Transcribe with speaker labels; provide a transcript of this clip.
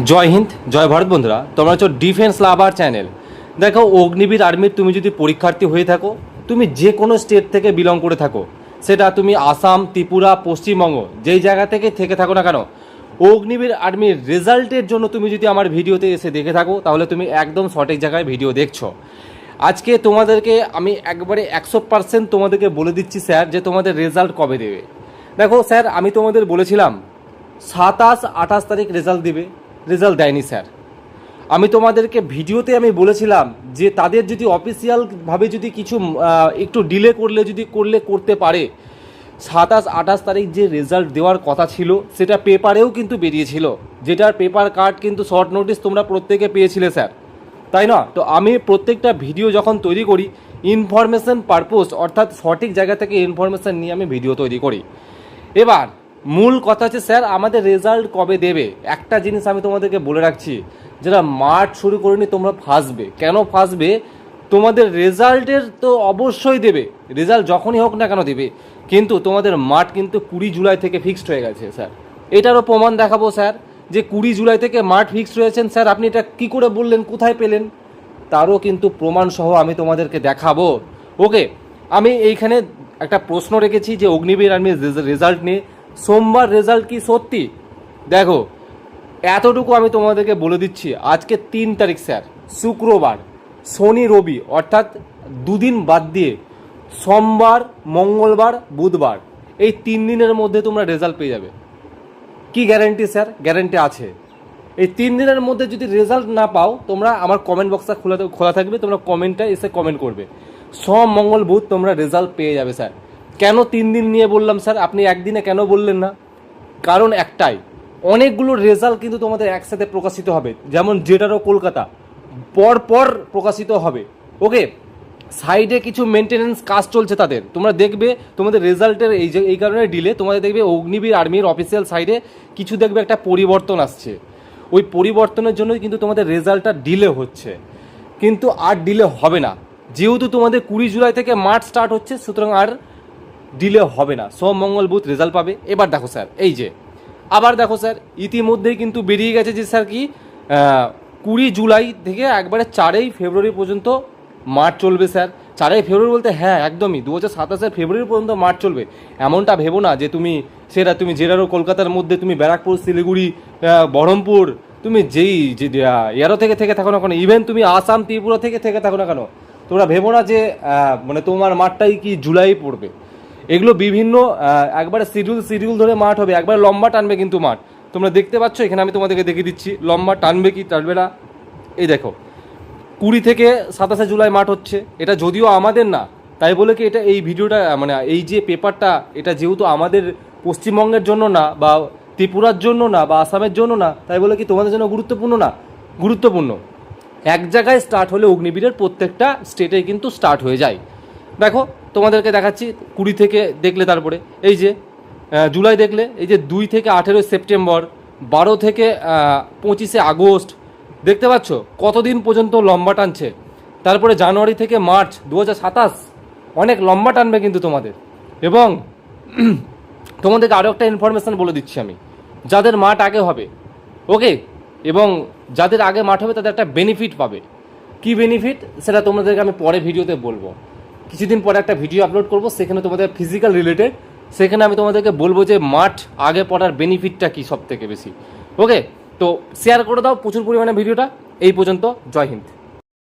Speaker 1: জয় হিন্দ, জয় ভারত বন্ধুরা। তোমরা হচ্ছে ডিফেন্স লাভার চ্যানেল। দেখো, অগ্নিবীর আর্মির তুমি যদি পরীক্ষার্থী হয়ে থাকো, তুমি যে কোনো স্টেট থেকে বিলং করে থাকো, সেটা তুমি আসাম, ত্রিপুরা, পশ্চিমবঙ্গ, যেই জায়গা থেকে থাকো না কেন, অগ্নিবীর আর্মির রেজাল্টের জন্য তুমি যদি আমার ভিডিওতে এসে দেখে থাকো, তাহলে তুমি একদম সঠিক জায়গায় ভিডিও দেখছো। আজকে তোমাদেরকে আমি একবারে 100% তোমাদেরকে বলে দিচ্ছি স্যার, যে তোমাদের রেজাল্ট কবে দেবে। দেখো স্যার, আমি তোমাদের বলেছিলাম 27-28 তারিখ রেজাল্ট দিবে, রেজাল্ট দেয়নি স্যার। আমি তোমাদেরকে ভিডিওতে আমি বলেছিলাম যে তাদের যদি অফিসিয়ালভাবে যদি কিছু একটু ডিলে করতে পারে, 27-28 তারিখ যে রেজাল্ট দেওয়ার কথা ছিল সেটা পেপারেও কিন্তু বেরিয়েছিল, যেটার পেপার কার্ড কিন্তু শর্ট নোটিস তোমরা প্রত্যেকে পেয়েছিলে স্যার, তাই না? তো আমি প্রত্যেকটা ভিডিও যখন তৈরি করি, ইনফরমেশন পারপোজ, অর্থাৎ সঠিক জায়গা থেকে ইনফরমেশান নিয়ে আমি ভিডিও তৈরি করি। এবার মূল কথা হচ্ছে স্যার, আমাদের রেজাল্ট কবে দেবে। একটা জিনিস আমি তোমাদেরকে বলে রাখছি, যারা মাঠ শুরু করেনি তোমরা ফাঁসবে। কেন ফাঁসবে? তোমাদের রেজাল্টের তো অবশ্যই দেবে, রেজাল্ট যখনই হোক না কেন দেবে, কিন্তু তোমাদের মাঠ কিন্তু 20 জুলাই থেকে ফিক্সড হয়ে গেছে স্যার। এটারও প্রমাণ দেখাবো স্যার, যে 20 জুলাই থেকে মাঠ ফিক্সড হয়েছেন স্যার। আপনি এটা কী করে বললেন, কোথায় পেলেন? তারও কিন্তু প্রমাণ সহ আমি তোমাদেরকে দেখাবো। ওকে, আমি এইখানে একটা প্রশ্ন রেখেছি যে অগ্নিবীর আর্মির রেজাল্ট নিয়ে, সোমবার রেজাল্ট কি সত্যি? দেখো, এতটুকু আমি তোমাদেরকে বলে দিচ্ছি, আজকে 3 তারিখ স্যার, শুক্রবার, শনি, রবি, অর্থাৎ দুদিন বাদ দিয়ে সোমবার, মঙ্গলবার, বুধবার, এই 3 দিনের মধ্যে তোমরা রেজাল্ট পেয়ে যাবে। কি গ্যারেন্টি স্যার? গ্যারেন্টি আছে। এই 3 দিনের মধ্যে যদি রেজাল্ট না পাও, তোমরা আমার কমেন্ট বক্সটা খোলা থাকবে, তোমরা কমেন্টটা এসে কমেন্ট করবে, সোম, মঙ্গল, বুধ তোমরা রেজাল্ট পেয়ে যাবে স্যার। কেন 3 দিন নিয়ে বললাম স্যার, আপনি একদিনে কেন বললেন না? কারণ একটাই, অনেকগুলো রেজাল্ট কিন্তু তোমাদের একসাথে প্রকাশিত হবে, যেমন জেটারও কলকাতা পর প্রকাশিত হবে। ওকে, সাইডে কিছু মেনটেনেন্স কাজ চলছে তাদের, তোমরা দেখবে তোমাদের রেজাল্টের এই কারণে ডিলে, তোমাদের দেখবে অগ্নিবীর আর্মির অফিসিয়াল সাইডে কিছু দেখবে একটা পরিবর্তন আসছে। ওই পরিবর্তনের জন্যই কিন্তু তোমাদের রেজাল্টটা ডিলে হচ্ছে, কিন্তু আর ডিলে হবে না, যেহেতু তোমাদের 20 জুলাই থেকে মার্চ স্টার্ট হচ্ছে, সুতরাং আর ডিলে হবে না। সোম, মঙ্গল, বুধ রেজাল্ট পাবে। এবার দেখো স্যার, এই যে আবার দেখো স্যার, ইতিমধ্যেই কিন্তু বেরিয়ে গেছে যে স্যার কি 20 জুলাই থেকে একবারে 4ই ফেব্রুয়ারি পর্যন্ত মার্চ চলবে স্যার। 4ই ফেব্রুয়ারি বলতে হ্যাঁ একদমই 2027 ফেব্রুয়ারি পর্যন্ত মার্চ চলবে। এমনটা ভেবো না যে তুমি জেরারও কলকাতার মধ্যে তুমি ব্যারাকপুর, শিলিগুড়ি, বহরমপুর, তুমি যেই যে এরও থেকে থাকো না কেন, ইভেন তুমি আসাম, ত্রিপুরা থেকে থাকো না কেন, তোমরা ভেবো না যে মানে তোমার মাঠটাই কি জুলাই পড়বে। এগুলো বিভিন্ন একবারে শিডিউল ধরে মাঠ হবে, একবারে লম্বা টানবে কিন্তু মাঠ। তোমরা দেখতে পাচ্ছ এখানে, আমি তোমাদেরকে দেখিয়ে দিচ্ছি লম্বা টানবে কি টানবে না। এই দেখো, 20 থেকে 27 জুলাই মাঠ হচ্ছে। এটা যদিও আমাদের না, তাই বলে কি এটা এই ভিডিওটা মানে এই যে পেপারটা, এটা যেহেতু আমাদের পশ্চিমবঙ্গের জন্য না, বা ত্রিপুরার জন্য না, বা আসামের জন্য না, তাই বলে কি তোমাদের জন্য গুরুত্বপূর্ণ না? গুরুত্বপূর্ণ। এক জায়গায় স্টার্ট হলে অগ্নিবীরের প্রত্যেকটা স্টেটে কিন্তু স্টার্ট হয়ে যায়। দেখো, তোমাদেরকে দেখাচ্ছি 20 থেকে দেখলে, তারপরে এই যে জুলাই দেখলে, এই যে 2 থেকে 18 সেপ্টেম্বর, 12 থেকে 25 আগস্ট, দেখতে পাচ্ছ কতদিন পর্যন্ত লম্বা টানছে। তারপরে জানুয়ারি থেকে মার্চ 2027, অনেক লম্বা টানবে কিন্তু তোমাদের। এবং তোমাদেরকে আরও একটা ইনফরমেশান বলে দিচ্ছি আমি, যাদের মাঠ আগে হবে, ওকে, এবং যাদের আগে মাঠ হবে তাদের একটা বেনিফিট পাবে। কি বেনিফিট সেটা তোমাদেরকে আমি পরে ভিডিওতে বলবো। কিছুদিন পরে একটা ভিডিও আপলোড করব, সেখানে তোমাদের ফিজিক্যাল রিলেটেড, সেখানে আমি তোমাদেরকে বলবো যে মাঠ আগে পড়ার বেনিফিটটা কী সব থেকে বেশি। ওকে, তো শেয়ার করে দাও প্রচুর পরিমাণে ভিডিওটা। এই পর্যন্ত, জয় হিন্দ।